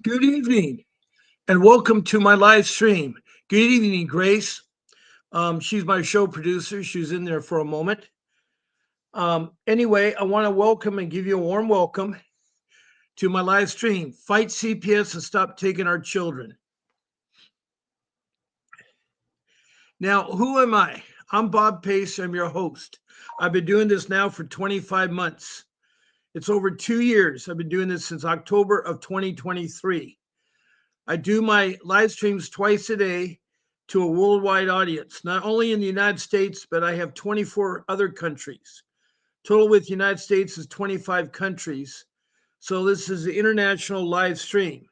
Good evening and welcome to my live stream. Good evening, Grace. She's my show producer. She was in there for a moment. Anyway, I want to welcome and give you a warm welcome to my live stream. Fight CPS and stop taking our children. Now, who am I? I'm Bob Pace. I'm your host. I've been doing this now for 25 months. It's over 2 years. I've been doing this since October of 2023. I do my live streams twice a day to a worldwide audience, not only in the United States, but I have 24 other countries. Total with the United States is 25 countries. So this is the international live stream.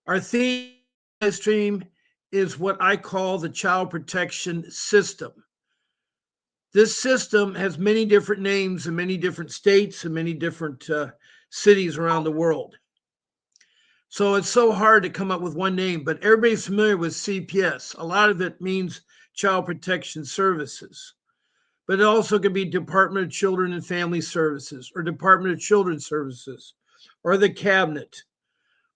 Our theme live stream is what I call the child protection system. This system has many different names in many different states and many different cities around the world. So it's so hard to come up with one name, but everybody's familiar with CPS. A lot of it means Child Protection Services, but it also could be Department of Children and Family Services or Department of Children's Services or the Cabinet.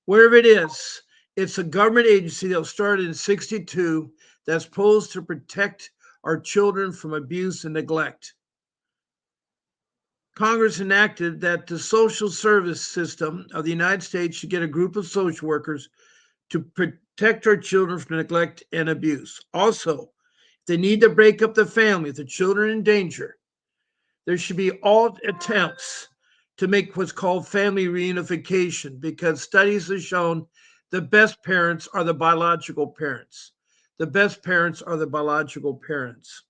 Wherever it is, it's a government agency that was started in 1962 that's supposed to protect our children from abuse and neglect. Congress enacted that the social service system of the United States should get a group of social workers to protect our children from neglect and abuse. Also, if they need to break up the family, if the children are in danger, there should be all attempts to make what's called family reunification because studies have shown the best parents are the biological parents. The best parents are the biological parents.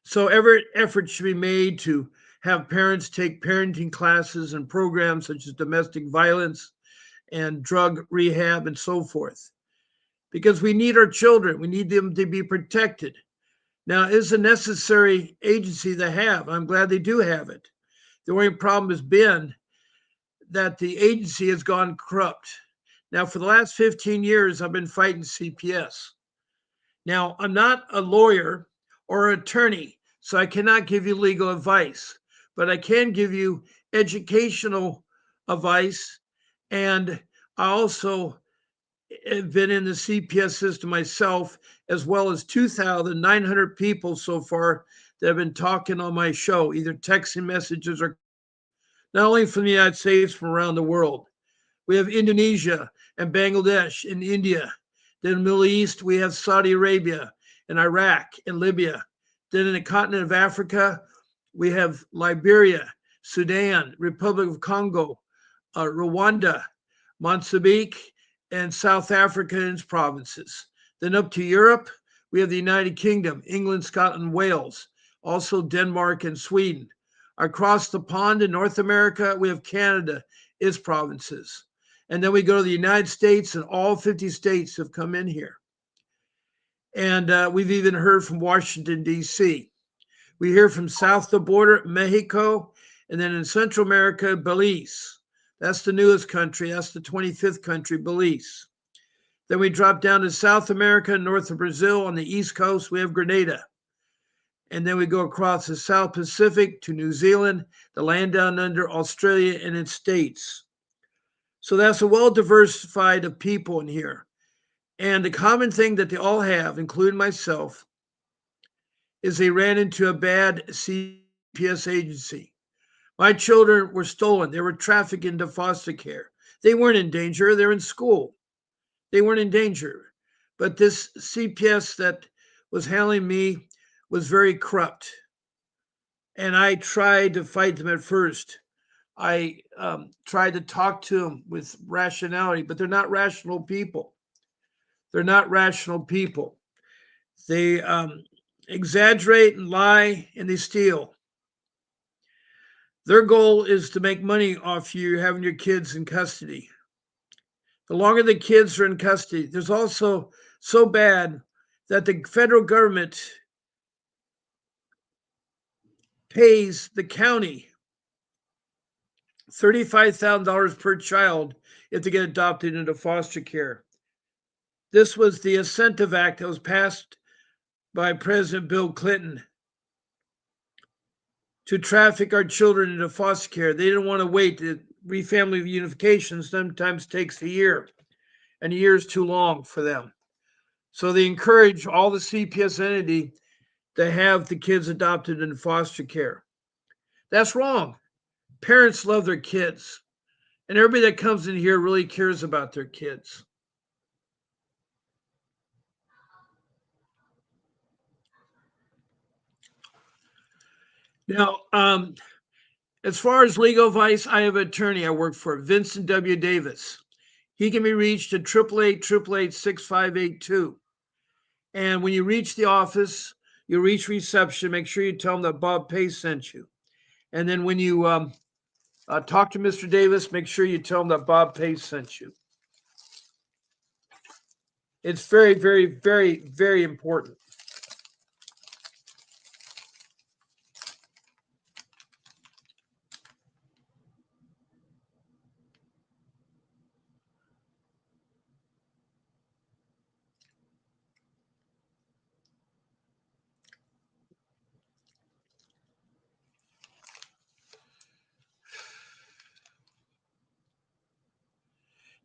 So every effort should be made to have parents take parenting classes and programs such as domestic violence and drug rehab and so forth. Because we need our children, we need them to be protected. Now, it's a necessary agency to have. I'm glad they do have it. The only problem has been that the agency has gone corrupt. Now, for the last 15 years, I've been fighting CPS. Now, I'm not a lawyer or an attorney, so I cannot give you legal advice, but I can give you educational advice. And I also have been in the CPS system myself, as well as 2,900 people so far that have been talking on my show, either texting messages or not only from the United States, from around the world. We have Indonesia and Bangladesh and India. Then in the Middle East, we have Saudi Arabia and Iraq and Libya. Then in the continent of Africa, we have Liberia, Sudan, Republic of Congo, Rwanda, Mozambique, and South Africa and its provinces. Then up to Europe, we have the United Kingdom, England, Scotland, Wales, also Denmark and Sweden. Across the pond in North America, we have Canada, its provinces. And then we go to the United States, and all 50 states have come in here. And we've even heard from Washington, D.C. We hear from south of the border, Mexico, and then in Central America, Belize. That's the newest country. That's the 25th country, Belize. Then we drop down to South America, north of Brazil. On the East Coast, we have Grenada. And then we go across the South Pacific to New Zealand, the land down under Australia and its states. So that's a well diversified of people in here. And the common thing that they all have, including myself, is they ran into a bad CPS agency. My children were stolen. They were trafficked into foster care. They weren't in danger. They're in school. They weren't in danger. But this CPS that was handling me was very corrupt. And I tried to fight them at first. I tried to talk to them with rationality, but they're not rational people. They're not rational people. They exaggerate and lie and they steal. Their goal is to make money off you having your kids in custody. The longer the kids are in custody, there's also so bad that the federal government pays the county $35,000 per child if they get adopted into foster care. This was the Incentive Act that was passed by President Bill Clinton to traffic our children into foster care. They didn't want to wait. family reunification sometimes takes a year, and a year is too long for them. So they encourage all the CPS entity to have the kids adopted in foster care. That's wrong. Parents love their kids, and everybody that comes in here really cares about their kids. Now, as far as legal advice, I have an attorney I work for, Vincent W. Davis. He can be reached at 888-888-6582. And when you reach the office, you reach reception, make sure you tell them that Bob Pace sent you. And then when you talk to Mr. Davis, make sure you tell him that Bob Pace sent you. It's very, very, very, very important.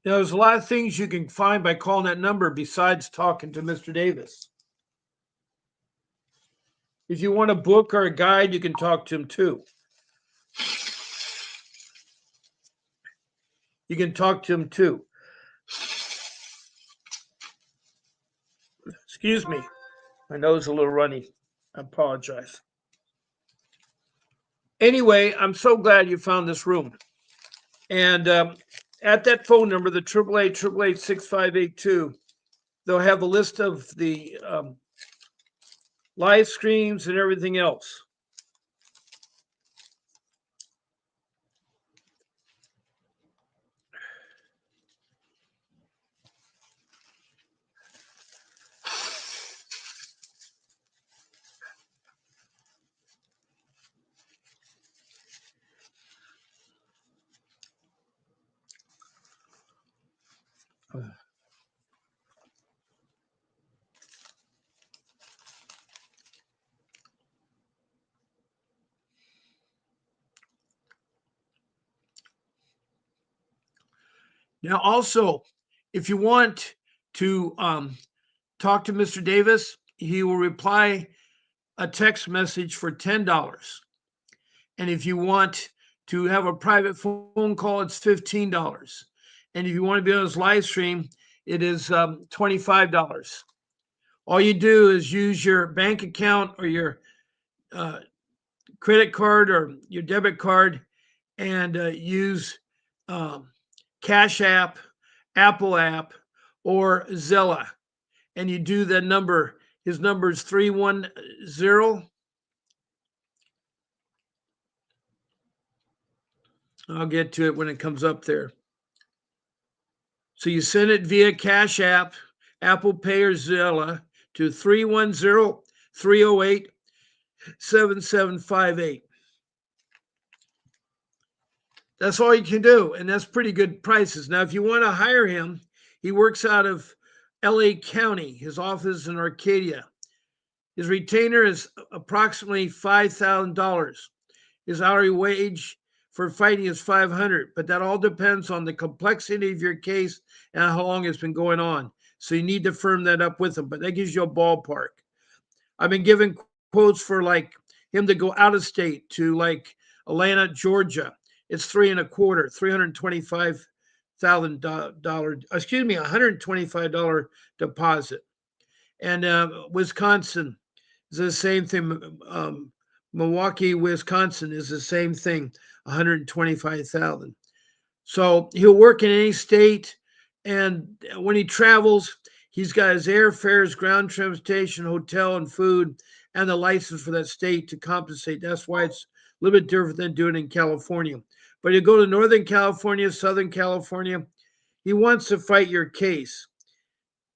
Now, there's a lot of things you can find by calling that number besides talking to Mr. Davis. If you want a book or a guide, you can talk to him too. You can talk to him too. Excuse me. My nose is a little runny. I apologize. Anyway, I'm so glad you found this room. And at that phone number, the 888-888-6582, they'll have a list of the live streams and everything else. Now, also, if you want to talk to Mr. Davis, he will reply a text message for $10. And if you want to have a private phone call, it's $15. And if you want to be on his live stream, it is $25. All you do is use your bank account or your credit card or your debit card and use Cash App, Apple App, or Zella. And you do that number. His number is 310. I'll get to it when it comes up there. So you send it via Cash App, Apple Pay, or Zella to 310-308-7758. That's all you can do, and that's pretty good prices. Now, if you want to hire him, he works out of LA County. His office is in Arcadia. His retainer is approximately $5,000. His hourly wage for fighting is $500, but that all depends on the complexity of your case and how long it's been going on. So you need to firm that up with him, but that gives you a ballpark. I've been given quotes for like him to go out of state to like Atlanta, Georgia. It's $325,000. Excuse me, $125 deposit. And Wisconsin is the same thing. Milwaukee, Wisconsin is the same thing, 125,000. So he'll work in any state, and when he travels, he's got his airfares, ground transportation, hotel, and food, and the license for that state to compensate. That's why it's a little bit different than doing it in California. But you go to Northern California, Southern California, he wants to fight your case.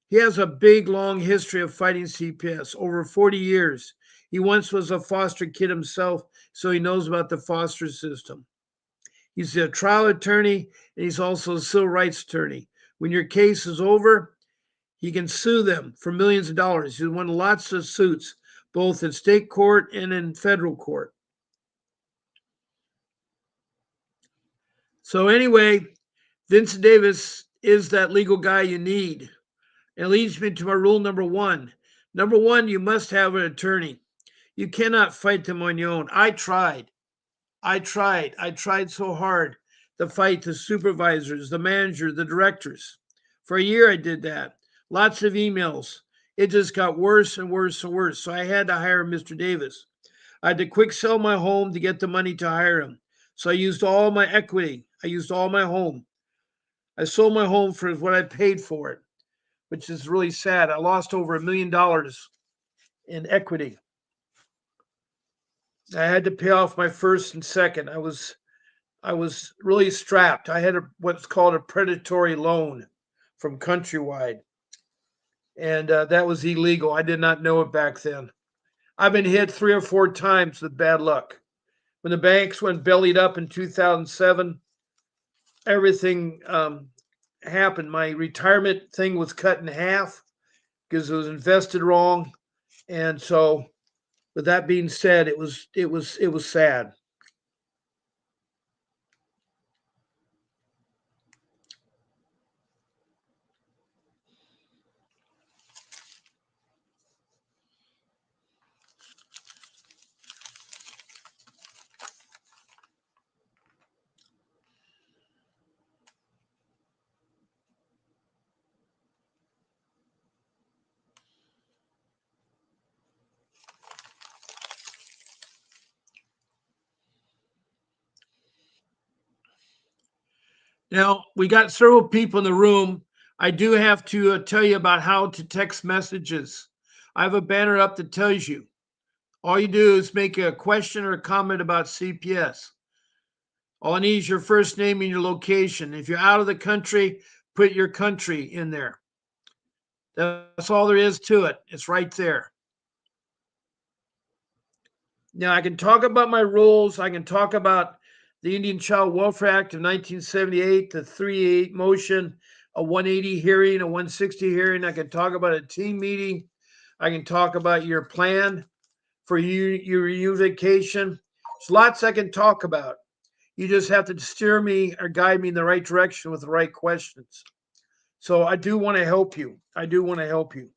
He has a big, long history of fighting CPS, over 40 years. He once was a foster kid himself, so he knows about the foster system. He's a trial attorney, and he's also a civil rights attorney. When your case is over, he can sue them for millions of dollars. He's won lots of suits, both in state court and in federal court. So anyway, Vincent Davis is that legal guy you need. And it leads me to my rule number one. Number one, you must have an attorney. You cannot fight them on your own. I tried. I tried so hard to fight the supervisors, the manager, the directors. For a year, I did that. Lots of emails. It just got worse and worse and worse. So I had to hire Mr. Davis. I had to quick sell my home to get the money to hire him. So I used all my equity. I used all my home. I sold my home for what I paid for it, which is really sad. I lost over $1 million in equity. I had to pay off my first and second. I was really strapped. I had what's called a predatory loan from Countrywide, and that was illegal. I did not know it back then. I've been hit 3 or 4 times with bad luck. When the banks went bellied up in 2007, everything happened. My retirement thing was cut in half because it was invested wrong, and so with that being said, it was sad. Now, we got several people in the room. I do have to tell you about how to text messages. I have a banner up that tells you. All you do is make a question or a comment about CPS. All I need is your first name and your location. If you're out of the country, put your country in there. That's all there is to it. It's right there. Now, I can talk about my rules. I can talk about the Indian Child Welfare Act of 1978, the 388 motion, a 180 hearing, a 160 hearing. I can talk about a team meeting. I can talk about your plan for your vacation. There's lots I can talk about. You just have to steer me or guide me in the right direction with the right questions. So I do want to help you. I do want to help you.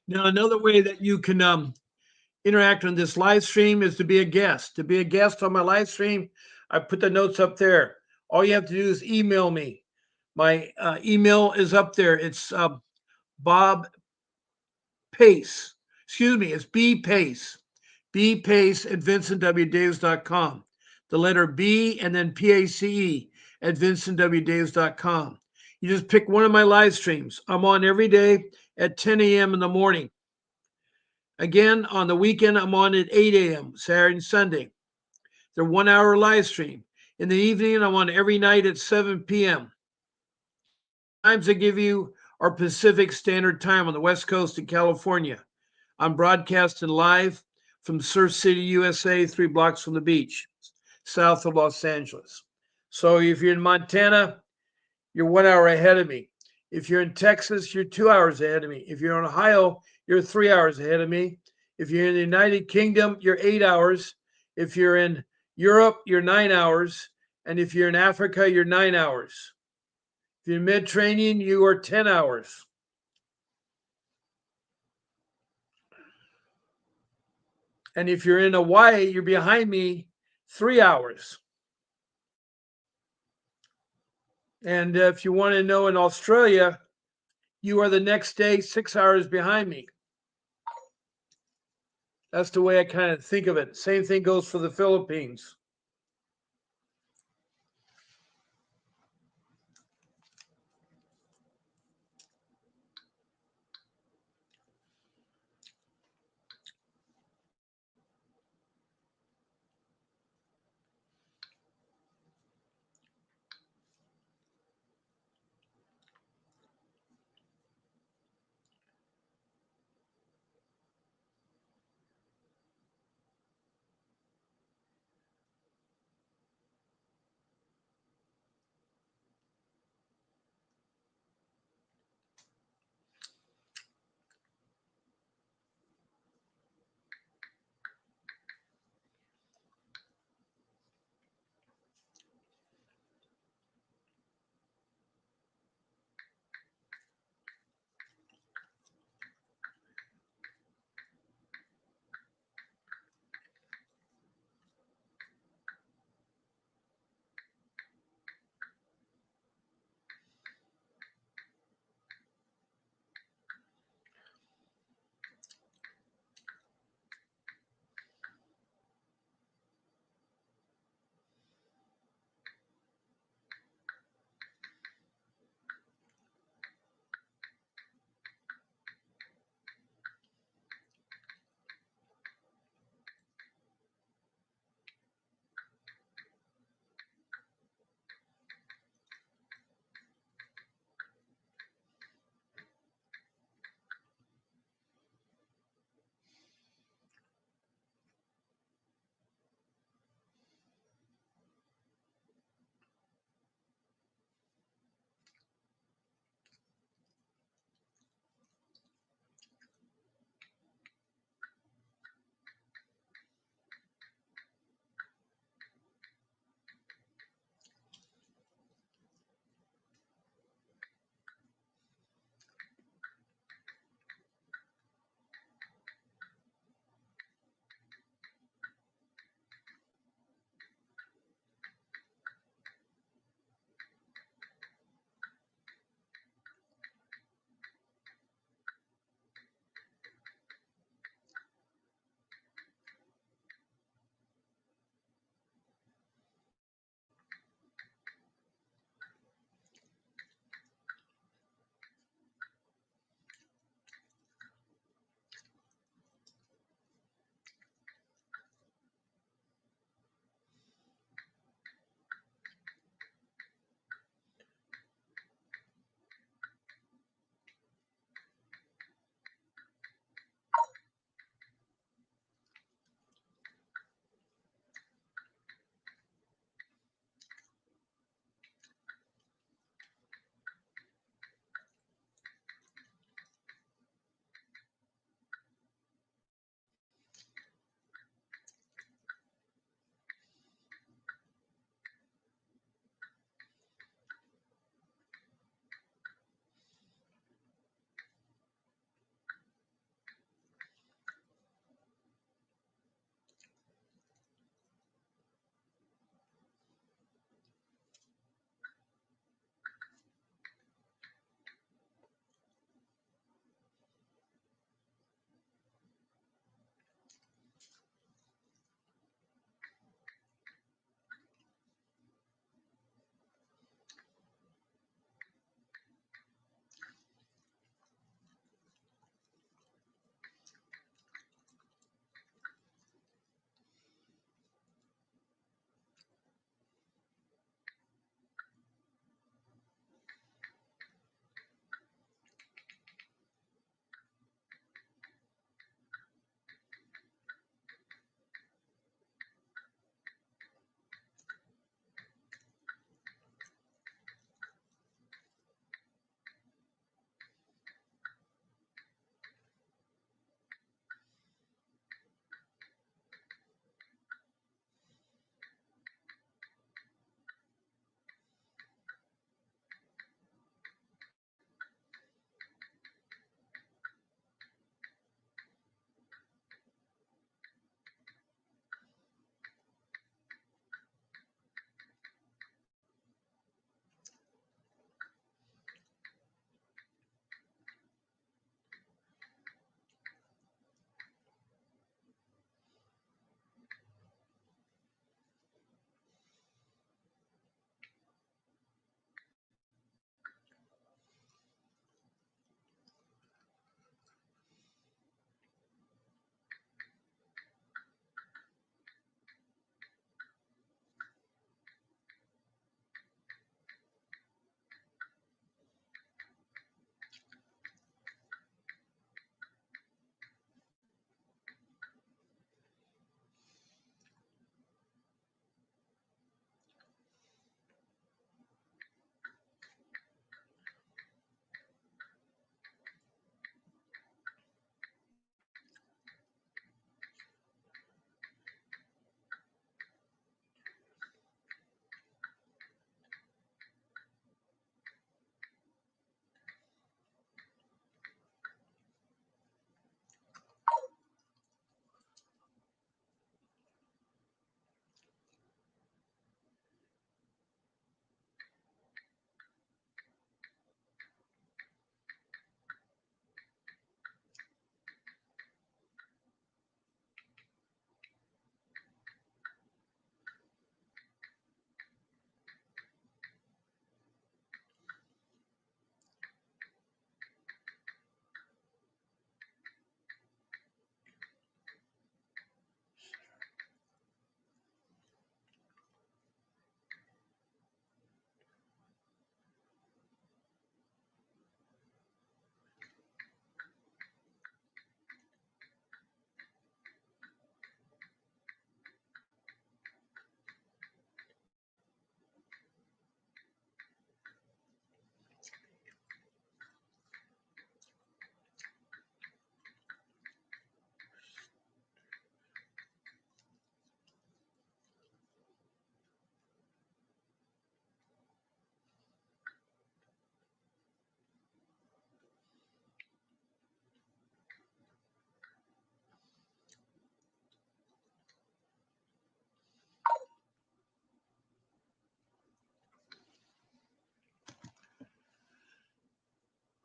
Now, another way that you can interact on this live stream is to be a guest. To be a guest on my live stream, I put the notes up there. All you have to do is email me. My email is up there. It's Bob Pace. Excuse me, it's B Pace. B Pace at vincentwdavis.com. The letter B and then PACE at vincentwdavis.com. You just pick one of my live streams. I'm on every day at 10 a.m. in the morning. Again, on the weekend, I'm on at 8 a.m., Saturday and Sunday. They're 1 hour live stream. In the evening, I'm on every night at 7 p.m. Times I give you are Pacific Standard Time on the West Coast of California. I'm broadcasting live from Surf City, USA, 3 blocks from the beach, south of Los Angeles. So if you're in Montana, you're 1 hour ahead of me. If you're in Texas, you're 2 hours ahead of me. If you're in Ohio, you're 3 hours ahead of me. If you're in the United Kingdom, you're 8 hours. If you're in Europe, you're 9 hours. And if you're in Africa, you're 9 hours. If you're in Mediterranean, you are 10 hours. And if you're in Hawaii, you're behind me 3 hours. And if you want to know, in Australia, you are the next day 6 hours behind me. That's the way I kind of think of it. Same thing goes for the Philippines.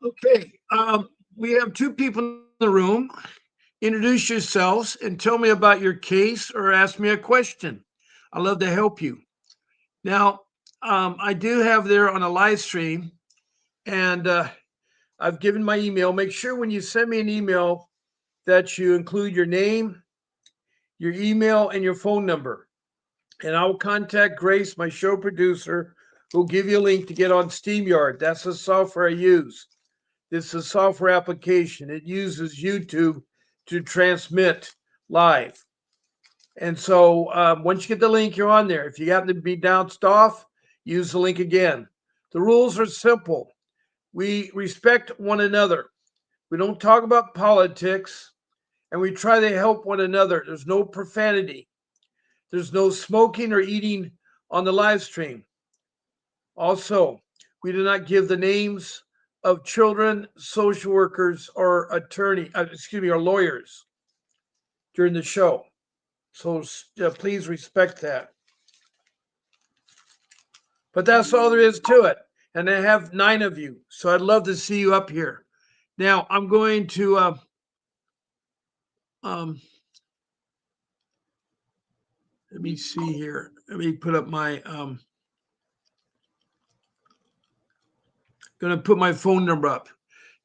Okay. We have two people in the room. Introduce yourselves and tell me about your case or ask me a question. I love to help you. Now, I do have there on a live stream, and I've given my email. Make sure when you send me an email that you include your name, your email, and your phone number. And I will contact Grace, my show producer, who'll give you a link to get on SteamYard. That's the software I use. This is a software application. It uses YouTube to transmit live. And so once you get the link, you're on there. If you happen to be bounced off, use the link again. The rules are simple. We respect one another. We don't talk about politics, and we try to help one another. There's no profanity. There's no smoking or eating on the live stream. Also, we do not give the names of children, social workers, or or lawyers during the show. So please respect that. But that's all there is to it. And I have 9 of you, so I'd love to see you up here. Now I'm going to um, let me see here. Let me put up my going to put my phone number up.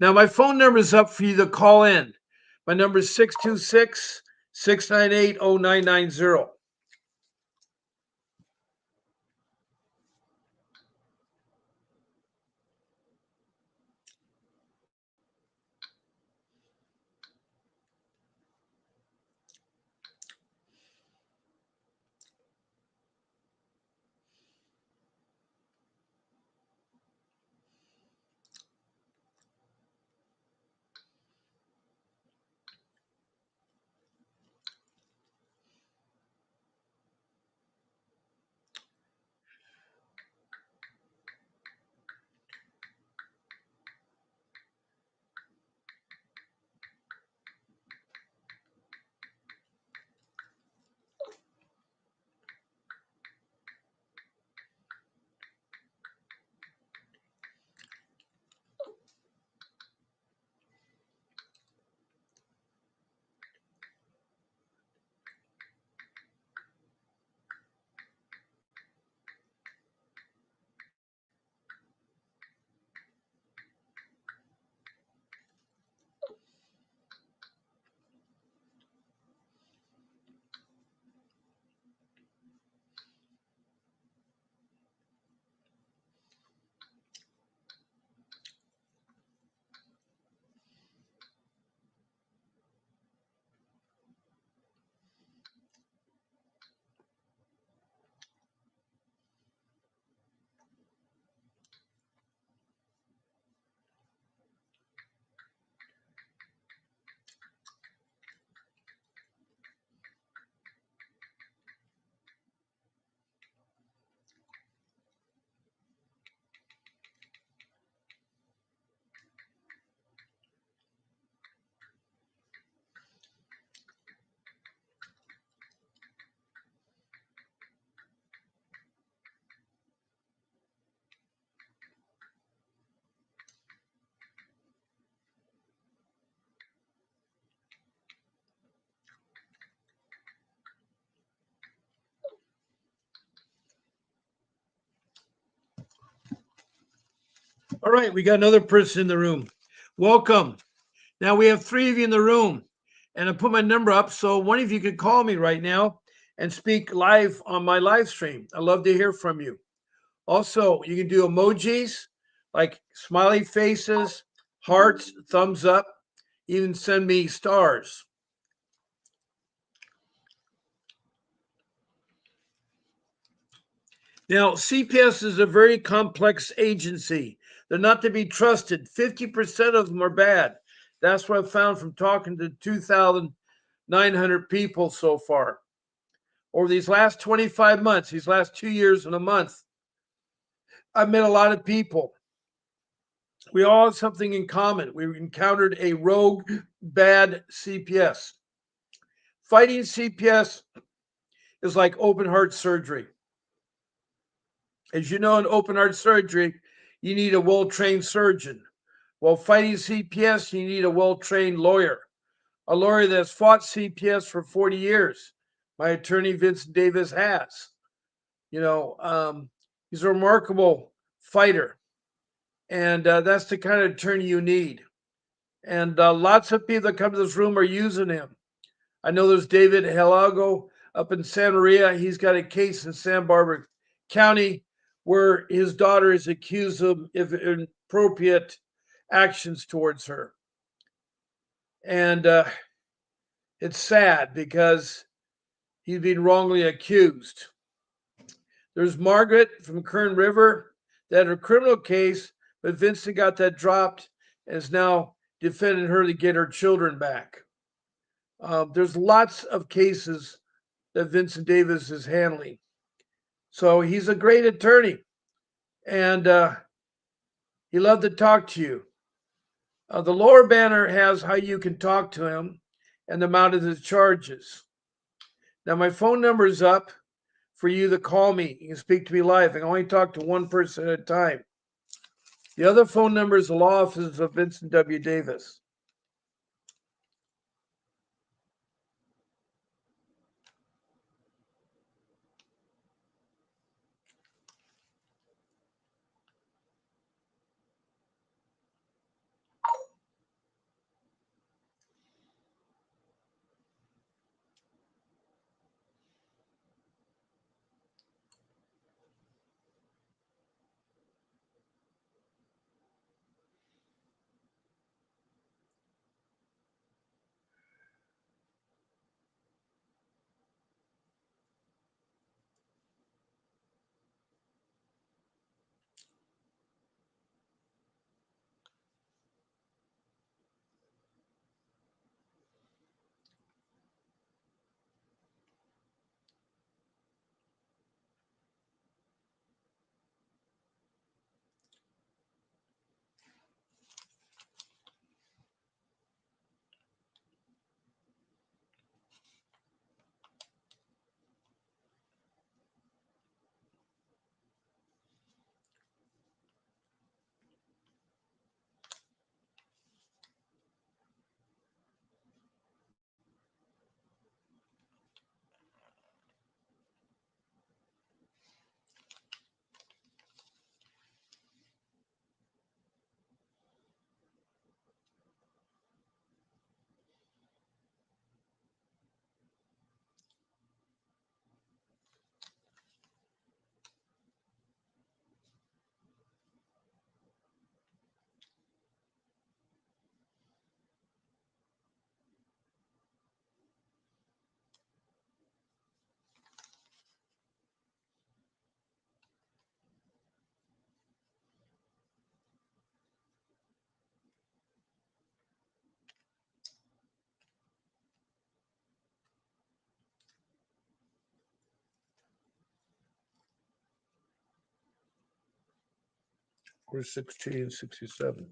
Now my phone number is up for you to call in. My number is 626-698-0990. All right, we got another person in the room. Welcome. Now we have 3 of you in the room, and I put my number up so one of you can call me right now and speak live on my live stream. I love to hear from you. Also, you can do emojis like smiley faces, hearts, thumbs up, even send me stars. Now, CPS is a very complex agency. They're not to be trusted. 50% of them are bad. That's what I've found from talking to 2,900 people so far. Over these last 25 months, these last 2 years and a month, I've met a lot of people. We all have something in common. We encountered a rogue, bad CPS. Fighting CPS is like open heart surgery. As you know, in open heart surgery, you need a well trained surgeon. Well, fighting CPS, you need a well trained lawyer, a lawyer that's fought CPS for 40 years. My attorney, Vincent Davis, has. You know, he's a remarkable fighter. And that's the kind of attorney you need. And lots of people that come to this room are using him. I know there's David Helago up in Santa Maria. He's got a case in San Barbara County where his daughter is accused of inappropriate actions towards her. And it's sad because he's been wrongly accused. There's Margaret from Kern River that had a criminal case, but Vincent got that dropped and is now defending her to get her children back. There's lots of cases that Vincent Davis is handling. So he's a great attorney, and he loved to talk to you. The lower banner has how you can talk to him and the amount of his charges. Now, my phone number is up for you to call me. You can speak to me live. I can only talk to one person at a time. The other phone number is the law office of Vincent W. Davis. We're 1667.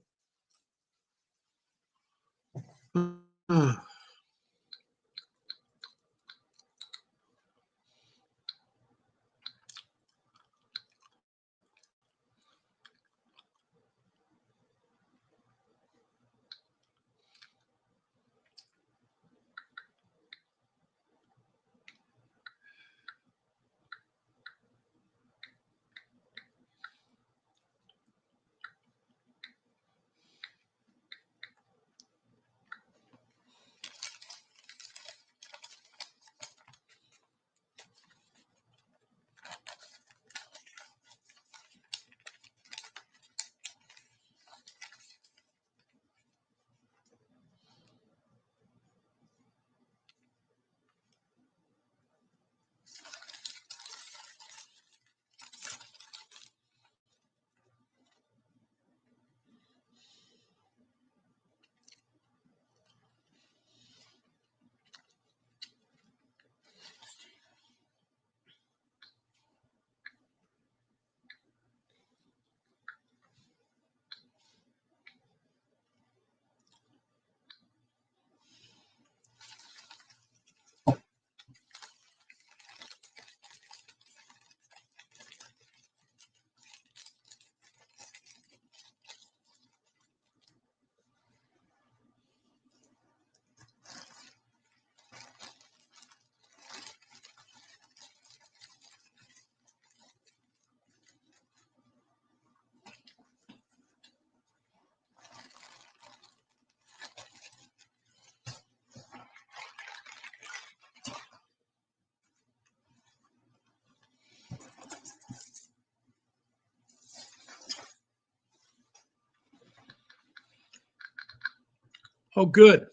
Oh, good.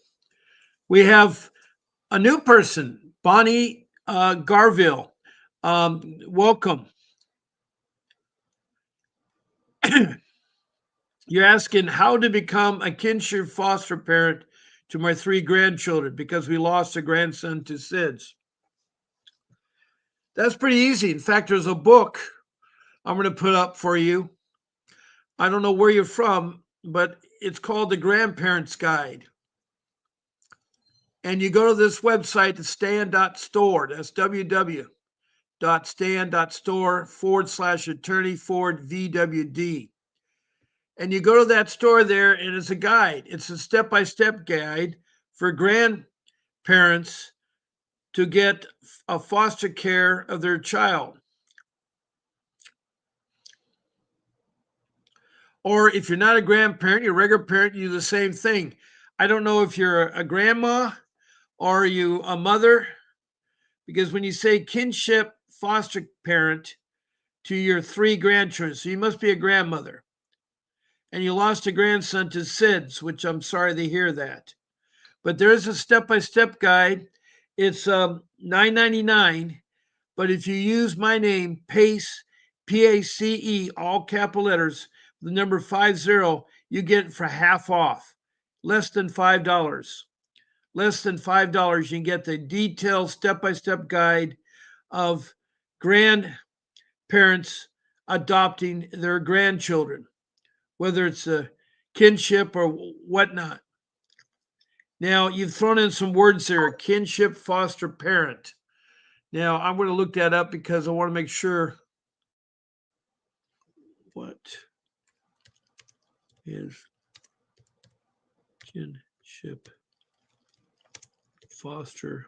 We have a new person, Bonnie Garville. Welcome. You're asking how to become a kinship foster parent to my three grandchildren because we lost a grandson to SIDS. That's pretty easy. In fact, there's a book I'm going to put up for you. I don't know where you're from, but it's called The Grandparents Guide. And you go to this website, the stand.store. That's www.stand.store/attorney/VWD. And you go to that store there, and it's a guide. It's a step-by-step guide for grandparents to get a foster care of their child. Or if you're not a grandparent, you're a regular parent, you do the same thing. I don't know if you're a grandma or are you a mother, because when you say kinship foster parent to your three grandchildren, so you must be a grandmother, and you lost a grandson to SIDS, which I'm sorry to hear that. But there is a step-by-step guide. It's $9.99, but if you use my name, Pace, Pace, all capital letters, the number 50, you get it for half off, less than $5. Less than $5, you can get the detailed step-by-step guide of grandparents adopting their grandchildren, whether it's a kinship or whatnot. Now, you've thrown in some words there, kinship foster parent. Now, I'm going to look that up because I want to make sure what is kinship foster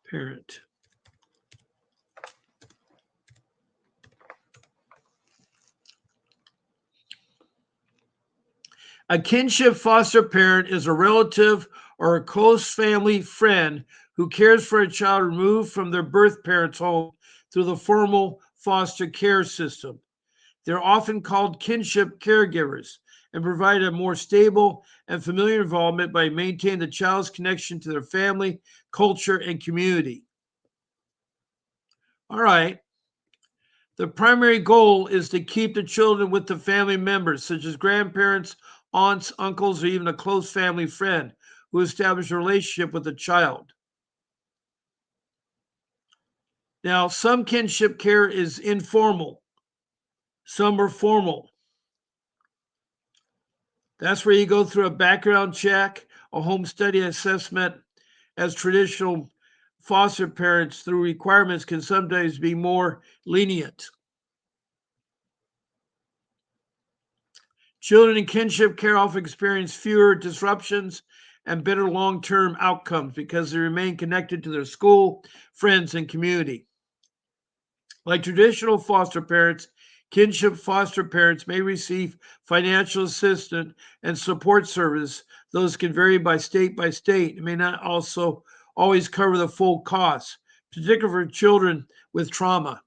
parent. A kinship foster parent is a relative or a close family friend who cares for a child removed from their birth parent's home through the formal foster care system. They're often called kinship caregivers and provide a more stable and familiar involvement by maintaining the child's connection to their family, culture, and community. All right. The primary goal is to keep the children with the family members, such as grandparents, aunts, uncles, or even a close family friend who established a relationship with the child. Now, some kinship care is informal, some are formal. That's where you go through a background check, a home study assessment, as traditional foster parents through requirements can sometimes be more lenient. Children in kinship care often experience fewer disruptions and better long term outcomes because they remain connected to their school, friends, and community. Like traditional foster parents, kinship foster parents may receive financial assistance and support service. Those can vary by state and may not also always cover the full costs, particularly for children with trauma.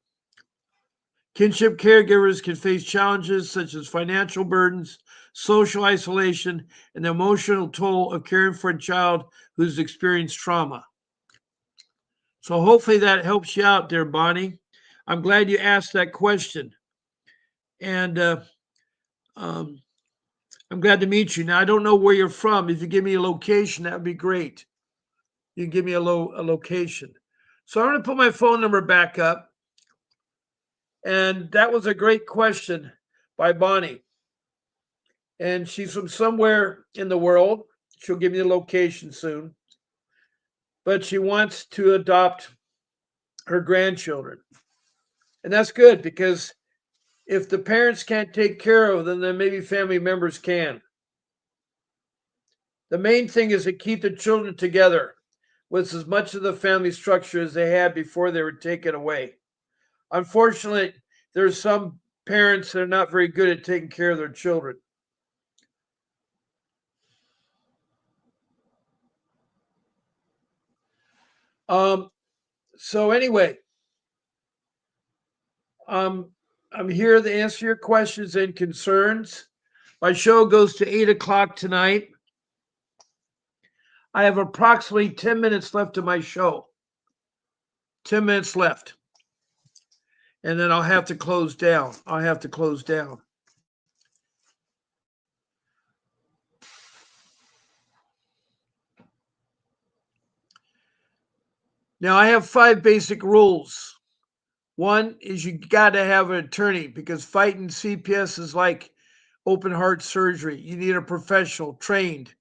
Kinship caregivers can face challenges such as financial burdens, social isolation, and the emotional toll of caring for a child who's experienced trauma. So, hopefully, that helps you out there, Bonnie. I'm glad you asked that question. And um, I'm glad to meet you. Now, I don't know where you're from. If you give me a location, that would be great. You can give me a location. So, I'm going to put my phone number back up. And that was a great question by Bonnie. And she's from somewhere in the world. She'll give me the location soon. But she wants to adopt her grandchildren. And that's good because if the parents can't take care of them, then maybe family members can. The main thing is to keep the children together with as much of the family structure as they had before they were taken away. Unfortunately, there's some parents that are not very good at taking care of their children. Um, so anyway, um, I'm here to answer your questions and concerns. My show goes to 8 o'clock tonight. I have approximately 10 minutes left of my show. 10 minutes left. And then I'll have to close down. I'll have to close down. Now, I have 5 basic rules. One is you got to have an attorney because fighting CPS is like open heart surgery. You need a professional trained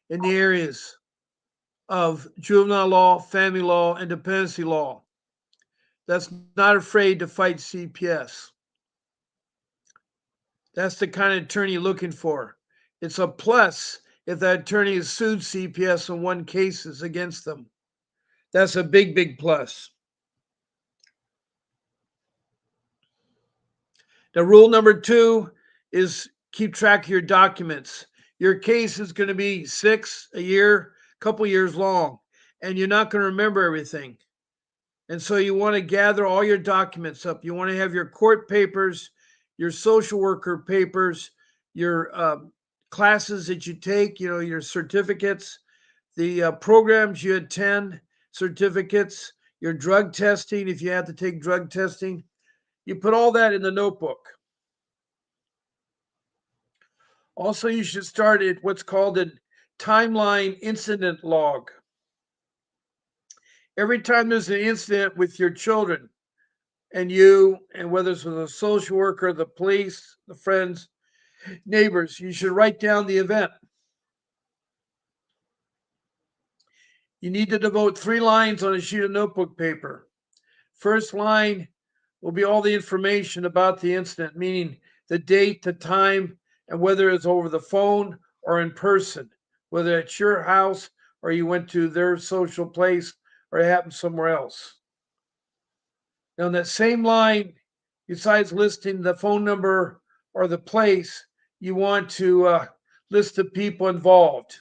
in the areas of juvenile law, family law, and dependency law that's not afraid to fight CPS. That's the kind of attorney you're looking for. It's a plus if that attorney has sued CPS and won cases against them. That's a big, big plus. Now, rule number 2 is keep track of your documents. Your case is going to be 6 a year, couple years long, and you're not going to remember everything. And so you want to gather all your documents up. You want to have your court papers, your social worker papers, your classes that you take, your certificates, the programs you attend, certificates, your drug testing, if you have to take drug testing. You put all that in the notebook. Also, you should start at what's called a timeline incident log. Every time there's an incident with your children and you, and whether it's with a social worker, the police, the friends, neighbors, you should write down the event. You need to devote 3 lines on a sheet of notebook paper. First line will be all the information about the incident, meaning the date, the time, and whether it's over the phone or in person, whether it's your house or you went to their social place or it happened somewhere else. Now, in that same line, besides listing the phone number or the place, you want to list the people involved.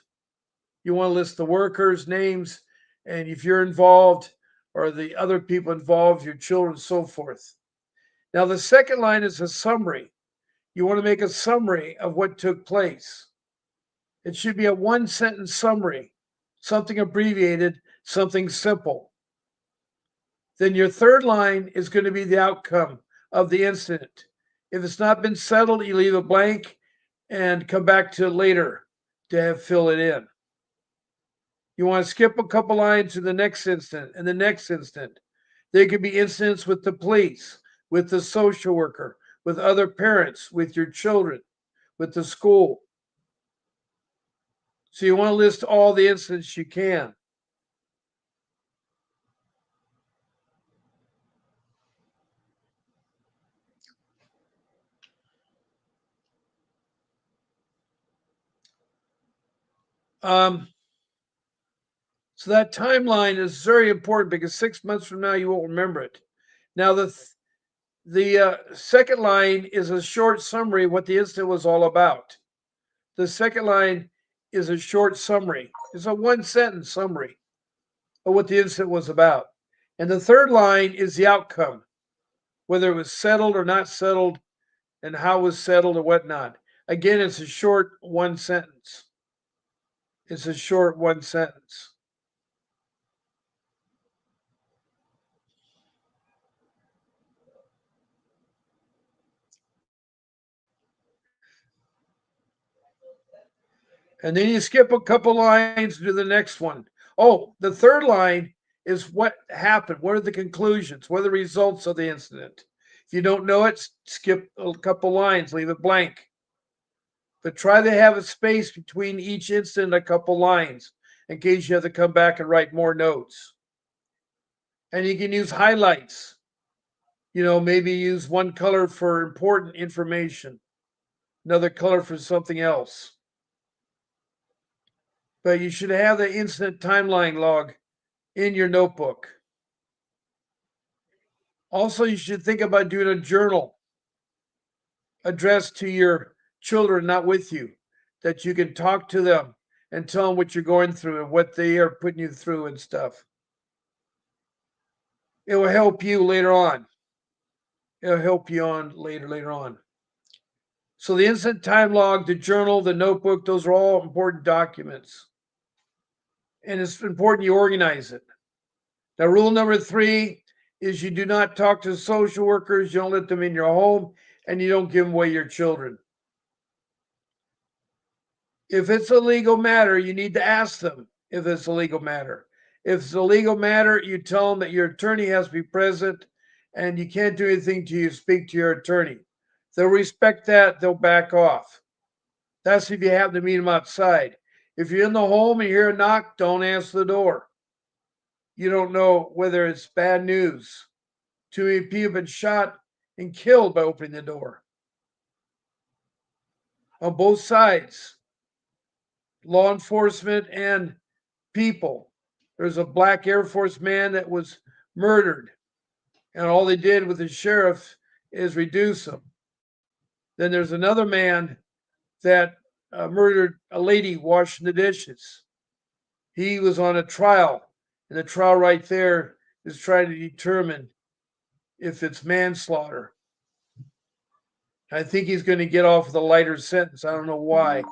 You want to list the workers' names, and if you're involved or the other people involved, your children, so forth. Now, the second line is a summary. You want to make a summary of what took place. It should be a 1-sentence summary, something abbreviated, something simple. Then your third line is going to be the outcome of the incident. If it's not been settled, you leave it blank and come back to it later to fill it in. You want to skip a couple lines to the next incident and the next incident. There could be incidents with the police, with the social worker, with other parents, with your children, with the school. So you want to list all the incidents you can. So that timeline is very important because 6 months from now you won't remember it. Now the second line is a short summary of what the incident was all about. The second line is a short summary. It's a 1-sentence summary of what the incident was about. And the third line is the outcome, whether it was settled or not settled, and how it was settled or whatnot. Again, it's a short 1 sentence. It's a short 1 sentence. And then you skip a couple lines to the next one. Oh, the third line is what happened. What are the conclusions? What are the results of the incident? If you don't know it, skip a couple lines, leave it blank. But try to have a space between each incident, a couple lines, in case you have to come back and write more notes. And you can use highlights. Maybe use one color for important information, another color for something else. But you should have the incident timeline log in your notebook. Also, you should think about doing a journal addressed to your children, not with you, that you can talk to them and tell them what you're going through and what they are putting you through and stuff. It will help you later on. It'll help you on later on. So the incident time log, the journal, the notebook, those are all important documents. and it's important you organize it. Now, rule number 3 is you do not talk to social workers, you don't let them in your home, and you don't give away your children. If it's a legal matter, you need to ask them if it's a legal matter. If it's a legal matter, you tell them that your attorney has to be present and you can't do anything till you speak to your attorney. They'll respect that, they'll back off. That's if you happen to meet them outside. If you're in the home and you hear a knock, don't answer the door. You don't know whether it's bad news. Too many people have been shot and killed by opening the door. On both sides, law enforcement and people. There's a black Air Force man that was murdered, and all they did with the sheriff is reduce him. Then there's another man that murdered a lady washing the dishes. He was on a trial, and the trial right there is trying to determine if it's manslaughter. I think he's going to get off with a lighter sentence. I don't know why.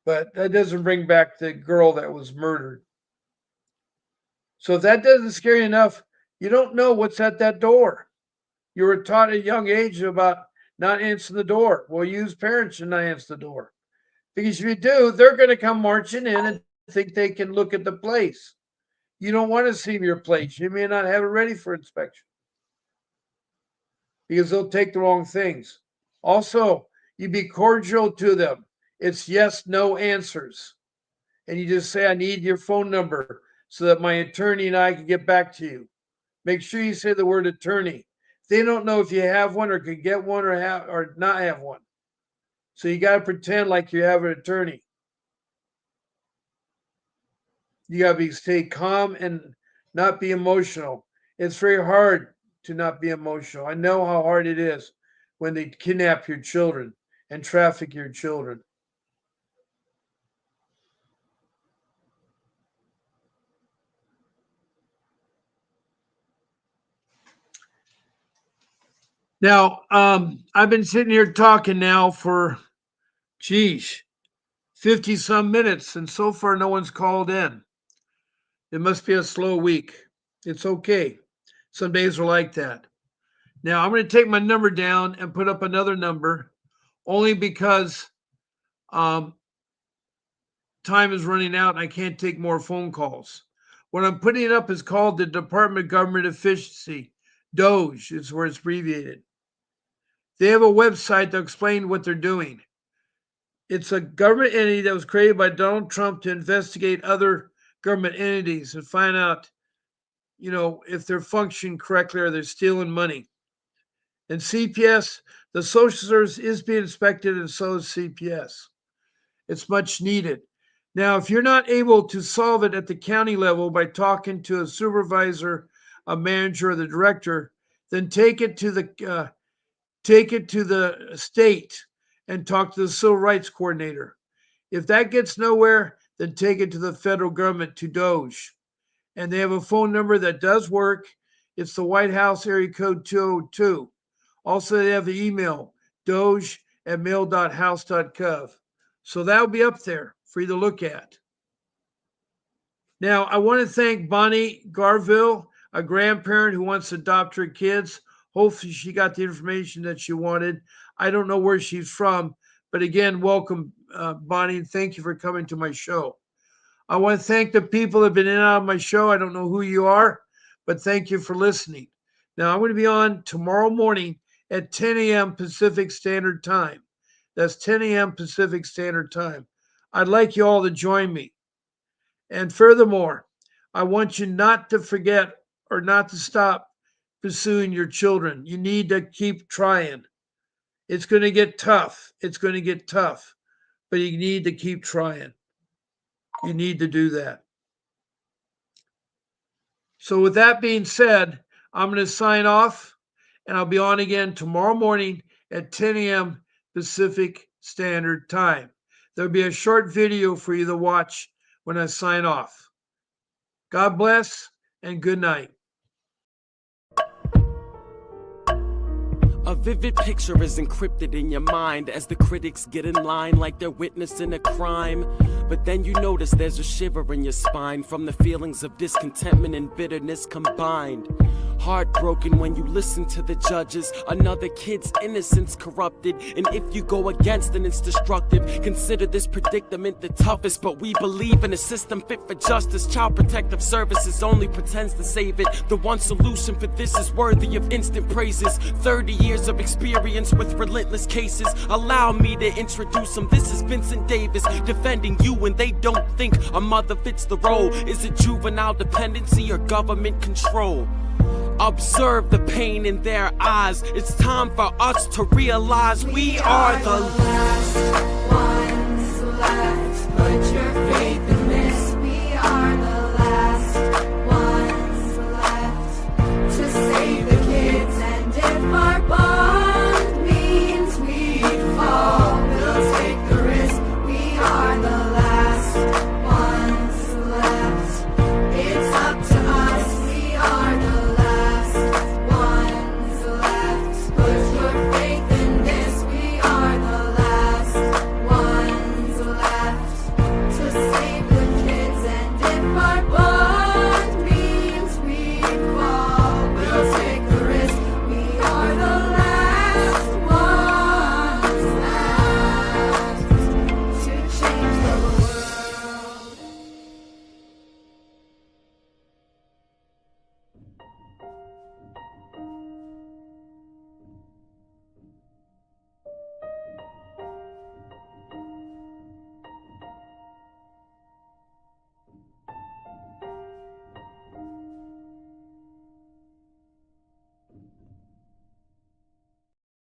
But that doesn't bring back the girl that was murdered. So if that doesn't scare you enough, you don't know what's at that door. You were taught at a young age about not answering the door. Well, you as parents should not answer the door. Because if you do, they're going to come marching in and think they can look at the place. You don't want to see your place. You may not have it ready for inspection because they'll take the wrong things. Also, you be cordial to them. It's yes, no answers. And you just say, I need your phone number so that my attorney and I can get back to you. Make sure you say the word attorney. They don't know if you have one or could get one or not have one. So you got to pretend like you have an attorney. You got to stay calm and not be emotional. It's very hard to not be emotional. I know how hard it is when they kidnap your children and traffic your children. Now, I've been sitting here talking now for, 50 some minutes, and so far no one's called in. It must be a slow week. It's okay. Some days are like that. Now, I'm going to take my number down and put up another number only because time is running out and I can't take more phone calls. What I'm putting up is called the Department of Government Efficiency. DOGE is where it's abbreviated. They have a website to explain what they're doing. It's a government entity that was created by Donald Trump to investigate other government entities and find out, if they're functioning correctly or they're stealing money. And CPS, the social service is being inspected, and so is CPS. It's much needed. Now, if you're not able to solve it at the county level by talking to a supervisor, a manager, or the director, then take it to the state and talk to the civil rights coordinator. If that gets nowhere, then take it to the federal government, to DOGE. And they have a phone number that does work. It's the White House area code 202. Also, they have the email, doge@mail.house.gov. So that'll be up there for you to look at. Now, I want to thank Bonnie Garville, a grandparent who wants to adopt her kids. Hopefully she got the information that she wanted. I don't know where she's from, but again, welcome, Bonnie, and thank you for coming to my show. I want to thank the people that have been in and out of my show. I don't know who you are, but thank you for listening. Now, I'm going to be on tomorrow morning at 10 a.m. Pacific Standard Time. That's 10 a.m. Pacific Standard Time. I'd like you all to join me. And furthermore, I want you not to forget or not to stop pursuing your children. You need to keep trying. It's going to get tough. It's going to get tough, but you need to keep trying. You need to do that. So with that being said, I'm going to sign off, and I'll be on again tomorrow morning at 10 a.m. Pacific Standard Time. There'll be a short video for you to watch when I sign off. God bless and good night. A vivid picture is encrypted in your mind as the critics get in line like they're witnessing a crime. But then you notice there's a shiver in your spine from the feelings of discontentment and bitterness combined. Heartbroken when you listen to the judges. Another kid's innocence corrupted, and if you go against then it's destructive. Consider this predicament the toughest, but we believe in a system fit for justice. Child Protective Services only pretends to save it. The one solution for this is worthy of instant praises. 30 years of experience with relentless cases. Allow me to introduce them. This is Vincent Davis, defending you when they don't think a mother fits the role. Is it juvenile dependency or government control? Observe the pain in their eyes. It's time for us to realize we are the last one.